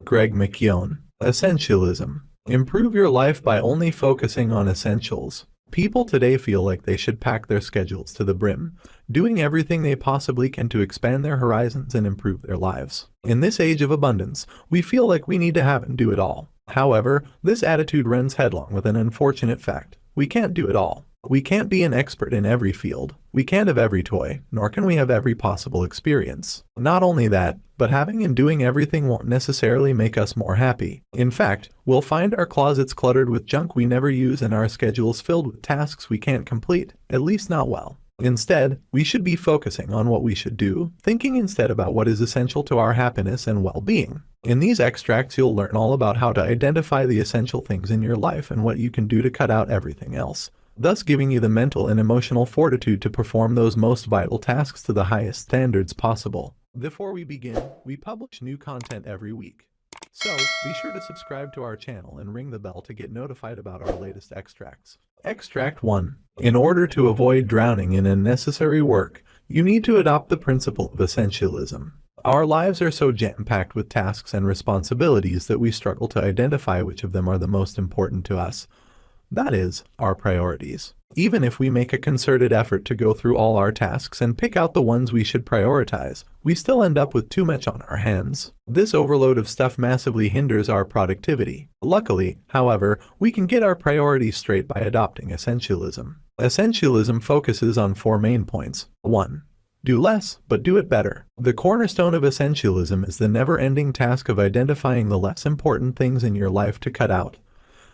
Greg McKeown. Essentialism. Improve your life by only focusing on essentials. People today feel like they should pack their schedules to the brim, doing everything they possibly can to expand their horizons and improve their lives. In this age of abundance, we feel like we need to have and do it all. However, this attitude runs headlong with an unfortunate fact. We can't do it all. We can't be an expert in every field. We can't have every toy, nor can we have every possible experience. Not only that, but having and doing everything won't necessarily make us more happy. In fact, we'll find our closets cluttered with junk we never use and our schedules filled with tasks we can't complete, at least not well. Instead, we should be focusing on what we should do, thinking instead about what is essential to our happiness and well-being. In these extracts, you'll learn all about how to identify the essential things in your life and what you can do to cut out everything else, thus giving you the mental and emotional fortitude to perform those most vital tasks to the highest standards possible. Before we begin, we publish new content every week. So, be sure to subscribe to our channel and ring the bell to get notified about our latest extracts. Extract 1. In order to avoid drowning in unnecessary work, you need to adopt the principle of essentialism. Our lives are so jam-packed with tasks and responsibilities that we struggle to identify which of them are the most important to us. That is, our priorities. Even if we make a concerted effort to go through all our tasks and pick out the ones we should prioritize, we still end up with too much on our hands. This overload of stuff massively hinders our productivity. Luckily, however, we can get our priorities straight by adopting essentialism. Essentialism focuses on 4 main points. 1. Do less, but do it better. The cornerstone of essentialism is the never-ending task of identifying the less important things in your life to cut out,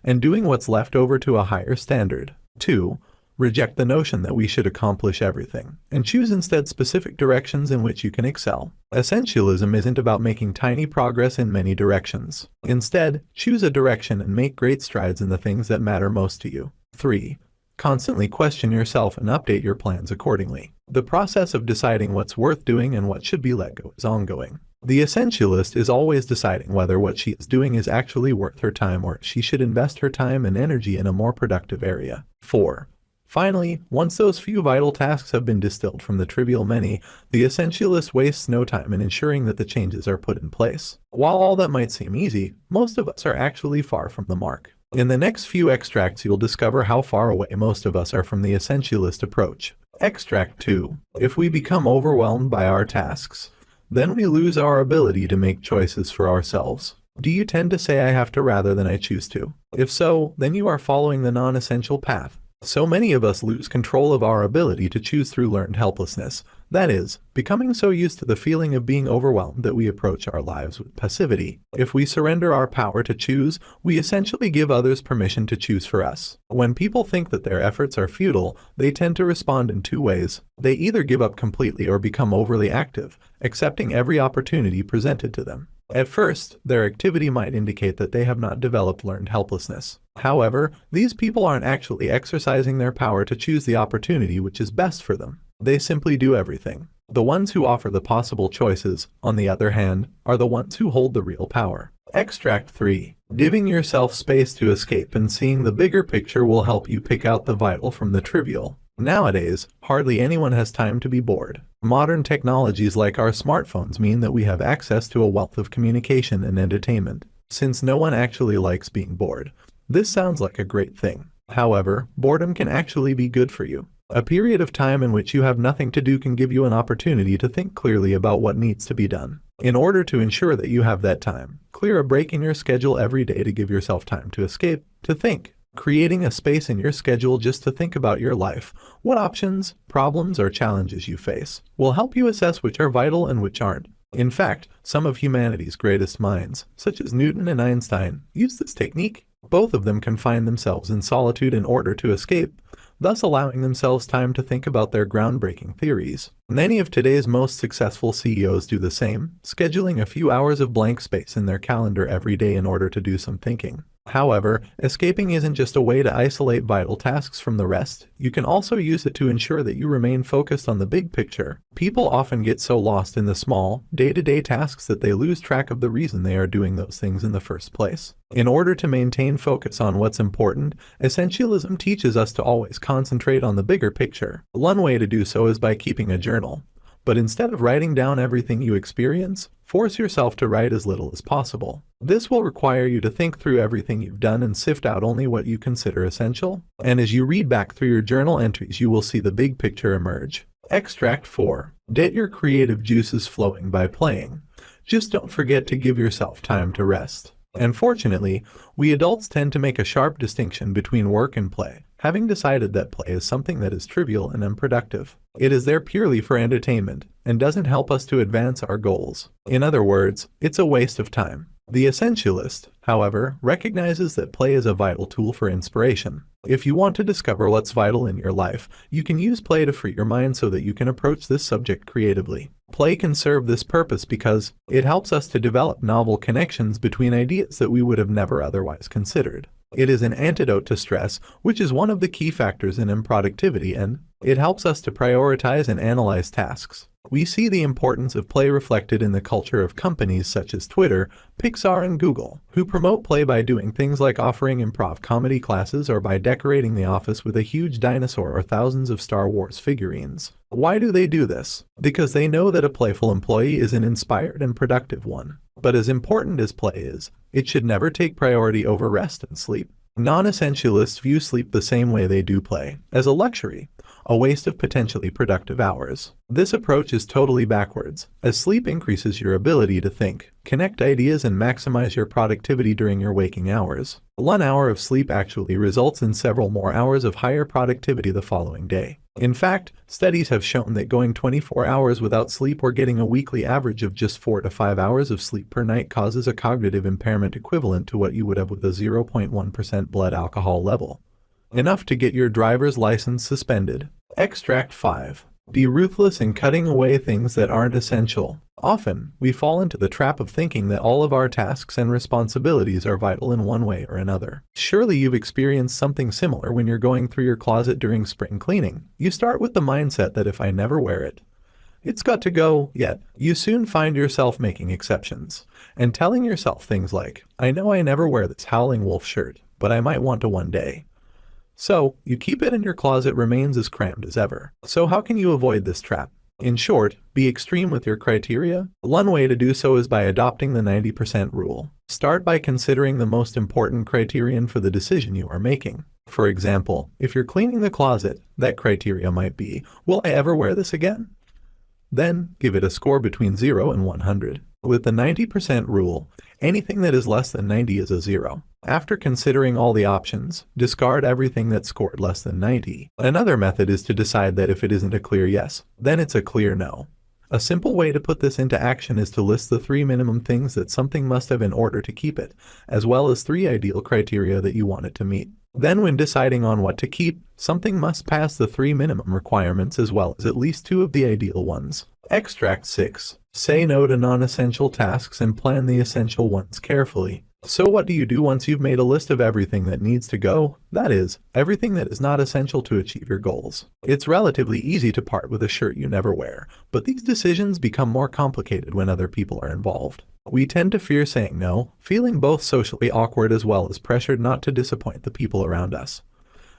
and doing what's left over to a higher standard. 2. Reject the notion that we should accomplish everything, and choose instead specific directions in which you can excel. Essentialism isn't about making tiny progress in many directions. Instead, choose a direction and make great strides in the things that matter most to you. 3. Constantly question yourself and update your plans accordingly. The process of deciding what's worth doing and what should be let go is ongoing. The essentialist is always deciding whether what she is doing is actually worth her time or if she should invest her time and energy in a more productive area. 4. Finally, once those few vital tasks have been distilled from the trivial many, the essentialist wastes no time in ensuring that the changes are put in place. While all that might seem easy, most of us are actually far from the mark. In the next few extracts, you'll discover how far away most of us are from the essentialist approach. Extract 2. If we become overwhelmed by our tasks, then we lose our ability to make choices for ourselves. Do you tend to say I have to rather than I choose to? If so, then you are following the non-essential path. So many of us lose control of our ability to choose through learned helplessness. That is, becoming so used to the feeling of being overwhelmed that we approach our lives with passivity. If we surrender our power to choose, we essentially give others permission to choose for us. When people think that their efforts are futile, they tend to respond in 2 ways. They either give up completely or become overly active, accepting every opportunity presented to them. At first, their activity might indicate that they have not developed learned helplessness. However, these people aren't actually exercising their power to choose the opportunity which is best for them. They simply do everything. The ones who offer the possible choices, on the other hand, are the ones who hold the real power. Extract 3. Giving yourself space to escape and seeing the bigger picture will help you pick out the vital from the trivial. Nowadays, hardly anyone has time to be bored. Modern technologies like our smartphones mean that we have access to a wealth of communication and entertainment. Since no one actually likes being bored, this sounds like a great thing. However, boredom can actually be good for you. A period of time in which you have nothing to do can give you an opportunity to think clearly about what needs to be done. In order to ensure that you have that time, clear a break in your schedule every day to give yourself time to escape, to think. Creating a space in your schedule just to think about your life, what options, problems, or challenges you face, will help you assess which are vital and which aren't. In fact, some of humanity's greatest minds, such as Newton and Einstein, use this technique. Both of them confine themselves in solitude in order to escape, thus allowing themselves time to think about their groundbreaking theories. Many of today's most successful CEOs do the same, scheduling a few hours of blank space in their calendar every day in order to do some thinking. However, escaping isn't just a way to isolate vital tasks from the rest. You can also use it to ensure that you remain focused on the big picture. People often get so lost in the small, day-to-day tasks that they lose track of the reason they are doing those things in the first place. In order to maintain focus on what's important, essentialism teaches us to always concentrate on the bigger picture. One way to do so is by keeping a journal. But instead of writing down everything you experience, force yourself to write as little as possible. This will require you to think through everything you've done and sift out only what you consider essential. And as you read back through your journal entries, you will see the big picture emerge. Extract 4. Get your creative juices flowing by playing. Just don't forget to give yourself time to rest. Unfortunately, we adults tend to make a sharp distinction between work and play, having decided that play is something that is trivial and unproductive. It is there purely for entertainment and doesn't help us to advance our goals. In other words, it's a waste of time. The essentialist, however, recognizes that play is a vital tool for inspiration. If you want to discover what's vital in your life, you can use play to free your mind so that you can approach this subject creatively. Play can serve this purpose because it helps us to develop novel connections between ideas that we would have never otherwise considered. It is an antidote to stress, which is one of the key factors in unproductivity, and it helps us to prioritize and analyze tasks. We see the importance of play reflected in the culture of companies such as Twitter, Pixar, and Google, who promote play by doing things like offering improv comedy classes or by decorating the office with a huge dinosaur or thousands of Star Wars figurines. Why do they do this? Because they know that a playful employee is an inspired and productive one. But as important as play is, it should never take priority over rest and sleep. Non-essentialists view sleep the same way they do play, as a luxury, a waste of potentially productive hours. This approach is totally backwards, as sleep increases your ability to think, connect ideas, and maximize your productivity during your waking hours. 1 hour of sleep actually results in several more hours of higher productivity the following day. In fact, studies have shown that going 24 hours without sleep or getting a weekly average of just 4 to 5 hours of sleep per night causes a cognitive impairment equivalent to what you would have with a 0.1% blood alcohol level. Enough to get your driver's license suspended. Extract 5. Be ruthless in cutting away things that aren't essential. Often, we fall into the trap of thinking that all of our tasks and responsibilities are vital in one way or another. Surely you've experienced something similar when you're going through your closet during spring cleaning. You start with the mindset that if I never wear it, it's got to go, yet you soon find yourself making exceptions and telling yourself things like, I know I never wear this Howling Wolf shirt, but I might want to one day. So, you keep it and your closet remains as crammed as ever. So how can you avoid this trap? In short, be extreme with your criteria. One way to do so is by adopting the 90% rule. Start by considering the most important criterion for the decision you are making. For example, if you're cleaning the closet, that criteria might be, will I ever wear this again? Then, give it a score between 0 and 100. With the 90% rule, anything that is less than 90 is a 0. After considering all the options, discard everything that scored less than 90. Another method is to decide that if it isn't a clear yes, then it's a clear no. A simple way to put this into action is to list the 3 minimum things that something must have in order to keep it, as well as 3 ideal criteria that you want it to meet. Then when deciding on what to keep, something must pass the 3 minimum requirements as well as at least 2 of the ideal ones. Extract 6. Say no to non-essential tasks and plan the essential ones carefully. So what do you do once you've made a list of everything that needs to go? That is, everything that is not essential to achieve your goals. It's relatively easy to part with a shirt you never wear, but these decisions become more complicated when other people are involved. We tend to fear saying no, feeling both socially awkward as well as pressured not to disappoint the people around us,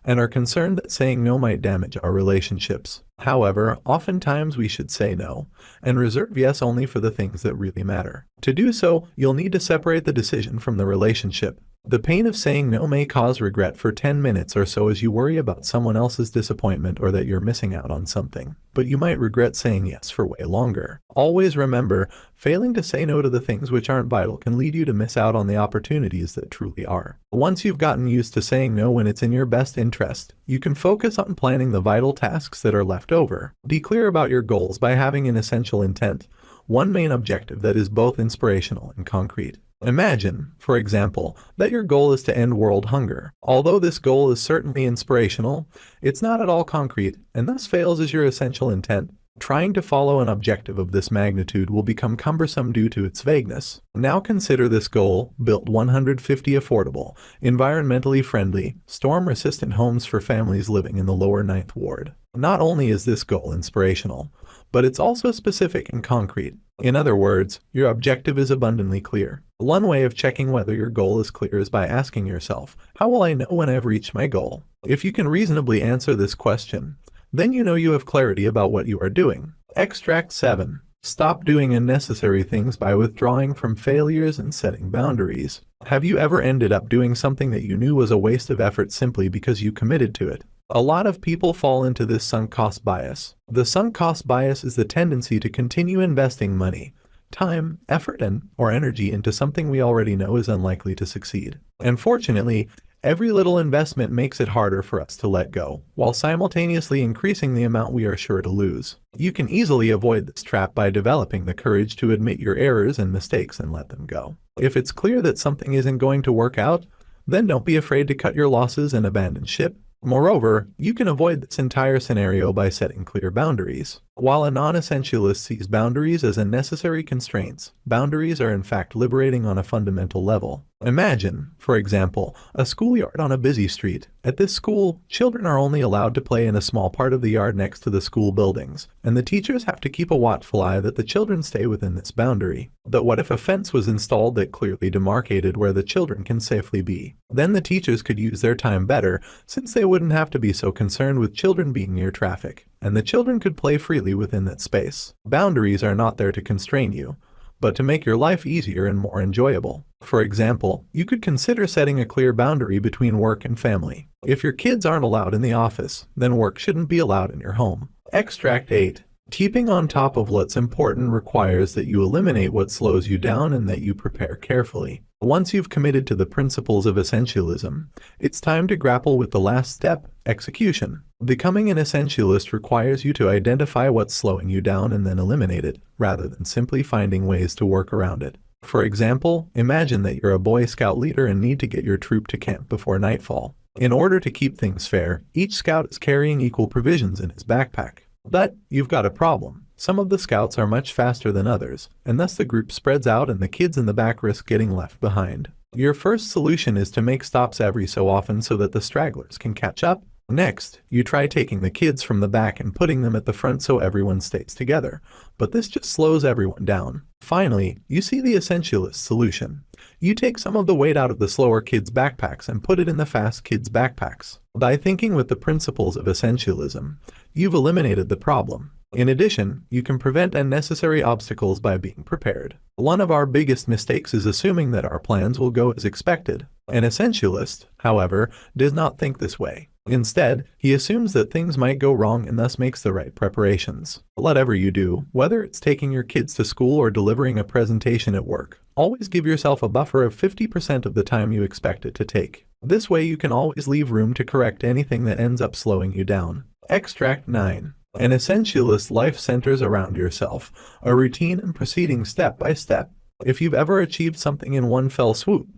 and are concerned that saying no might damage our relationships. However, oftentimes we should say no, and reserve yes only for the things that really matter. To do so, you'll need to separate the decision from the relationship. The pain of saying no may cause regret for 10 minutes or so as you worry about someone else's disappointment or that you're missing out on something, but you might regret saying yes for way longer. Always remember, failing to say no to the things which aren't vital can lead you to miss out on the opportunities that truly are. Once you've gotten used to saying no when it's in your best interest, you can focus on planning the vital tasks that are left over. Be clear about your goals by having an essential intent, one main objective that is both inspirational and concrete. Imagine, for example, that your goal is to end world hunger. Although this goal is certainly inspirational, it's not at all concrete, and thus fails as your essential intent. Trying to follow an objective of this magnitude will become cumbersome due to its vagueness. Now consider this goal: build 150 affordable, environmentally friendly, storm-resistant homes for families living in the lower 9th Ward. Not only is this goal inspirational, but it's also specific and concrete. In other words, your objective is abundantly clear. One way of checking whether your goal is clear is by asking yourself, how will I know when I've reached my goal? If you can reasonably answer this question, then you know you have clarity about what you are doing. Extract 7. Stop doing unnecessary things by withdrawing from failures and setting boundaries. Have you ever ended up doing something that you knew was a waste of effort simply because you committed to it? A lot of people fall into this sunk cost bias. The sunk cost bias is the tendency to continue investing money, time, effort, or energy into something we already know is unlikely to succeed. Unfortunately, every little investment makes it harder for us to let go, while simultaneously increasing the amount we are sure to lose. You can easily avoid this trap by developing the courage to admit your errors and mistakes and let them go. If it's clear that something isn't going to work out, then don't be afraid to cut your losses and abandon ship. Moreover, you can avoid this entire scenario by setting clear boundaries. While a non-essentialist sees boundaries as unnecessary constraints, boundaries are in fact liberating on a fundamental level. Imagine, for example, a schoolyard on a busy street. At this school, children are only allowed to play in a small part of the yard next to the school buildings, and the teachers have to keep a watchful eye that the children stay within this boundary. But what if a fence was installed that clearly demarcated where the children can safely be? Then the teachers could use their time better, since they wouldn't have to be so concerned with children being near traffic, and the children could play freely within that space. Boundaries are not there to constrain you, but to make your life easier and more enjoyable. For example, you could consider setting a clear boundary between work and family. If your kids aren't allowed in the office, then work shouldn't be allowed in your home. Extract 8. Keeping on top of what's important requires that you eliminate what slows you down and that you prepare carefully. Once you've committed to the principles of essentialism, it's time to grapple with the last step, execution. Becoming an essentialist requires you to identify what's slowing you down and then eliminate it, rather than simply finding ways to work around it. For example, imagine that you're a Boy Scout leader and need to get your troop to camp before nightfall. In order to keep things fair, each scout is carrying equal provisions in his backpack. But you've got a problem. Some of the scouts are much faster than others, and thus the group spreads out and the kids in the back risk getting left behind. Your first solution is to make stops every so often so that the stragglers can catch up. Next, you try taking the kids from the back and putting them at the front so everyone stays together, but this just slows everyone down. Finally, you see the essentialist solution. You take some of the weight out of the slower kids' backpacks and put it in the fast kids' backpacks. By thinking with the principles of essentialism, you've eliminated the problem. In addition, you can prevent unnecessary obstacles by being prepared. One of our biggest mistakes is assuming that our plans will go as expected. An essentialist, however, does not think this way. Instead, he assumes that things might go wrong and thus makes the right preparations. Whatever you do, whether it's taking your kids to school or delivering a presentation at work, always give yourself a buffer of 50% of the time you expect it to take. This way you can always leave room to correct anything that ends up slowing you down. Extract 9. An essentialist life centers around yourself, a routine and proceeding step by step. If you've ever achieved something in one fell swoop,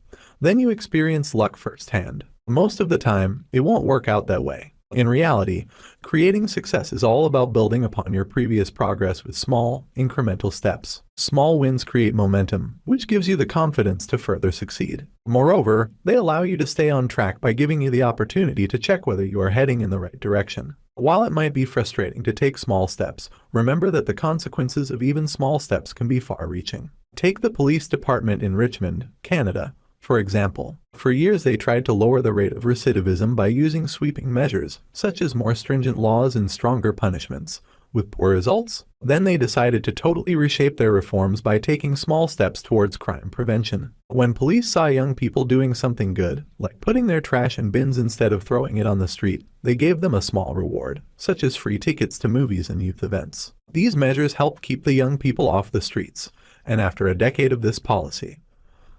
then you experience luck firsthand. Most of the time, it won't work out that way. In reality, creating success is all about building upon your previous progress with small, incremental steps. Small wins create momentum, which gives you the confidence to further succeed. Moreover, they allow you to stay on track by giving you the opportunity to check whether you are heading in the right direction. While it might be frustrating to take small steps, remember that the consequences of even small steps can be far-reaching. Take the police department in Richmond, Canada, for example. For years they tried to lower the rate of recidivism by using sweeping measures, such as more stringent laws and stronger punishments. With poor results, then they decided to totally reshape their reforms by taking small steps towards crime prevention. When police saw young people doing something good, like putting their trash in bins instead of throwing it on the street, they gave them a small reward, such as free tickets to movies and youth events. These measures helped keep the young people off the streets, and after a decade of this policy,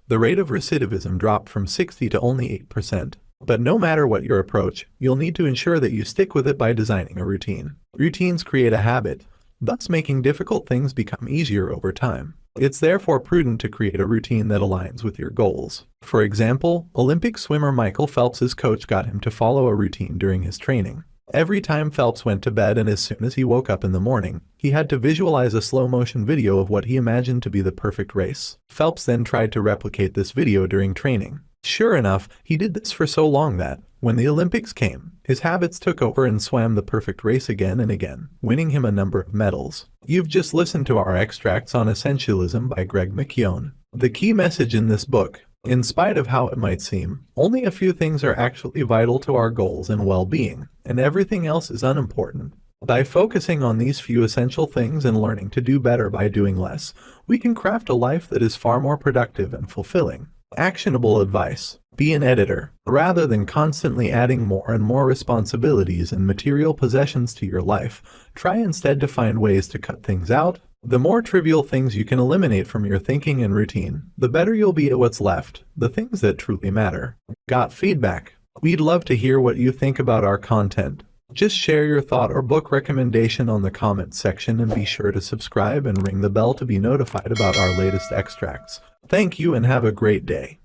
the rate of recidivism dropped from 60 to only 8%. But no matter what your approach, you'll need to ensure that you stick with it by designing a routine. Routines create a habit, thus making difficult things become easier over time. It's therefore prudent to create a routine that aligns with your goals. For example, Olympic swimmer Michael Phelps's coach got him to follow a routine during his training. Every time Phelps went to bed and as soon as he woke up in the morning, he had to visualize a slow-motion video of what he imagined to be the perfect race. Phelps then tried to replicate this video during training. Sure enough, he did this for so long that, when the Olympics came, his habits took over and swam the perfect race again and again, winning him a number of medals. You've just listened to our extracts on Essentialism by McKeown. The key message in this book: in spite of how it might seem, only a few things are actually vital to our goals and well-being, and everything else is unimportant. By focusing on these few essential things and learning to do better by doing less, we can craft a life that is far more productive and fulfilling. Actionable advice. Be an editor. Rather than constantly adding more and more responsibilities and material possessions to your life, try instead to find ways to cut things out. The more trivial things you can eliminate from your thinking and routine, the better you'll be at what's left, the things that truly matter. Got feedback? We'd love to hear what you think about our content. Just share your thought or book recommendation on the comments section, and be sure to subscribe and ring the bell to be notified about our latest extracts. Thank you and have a great day.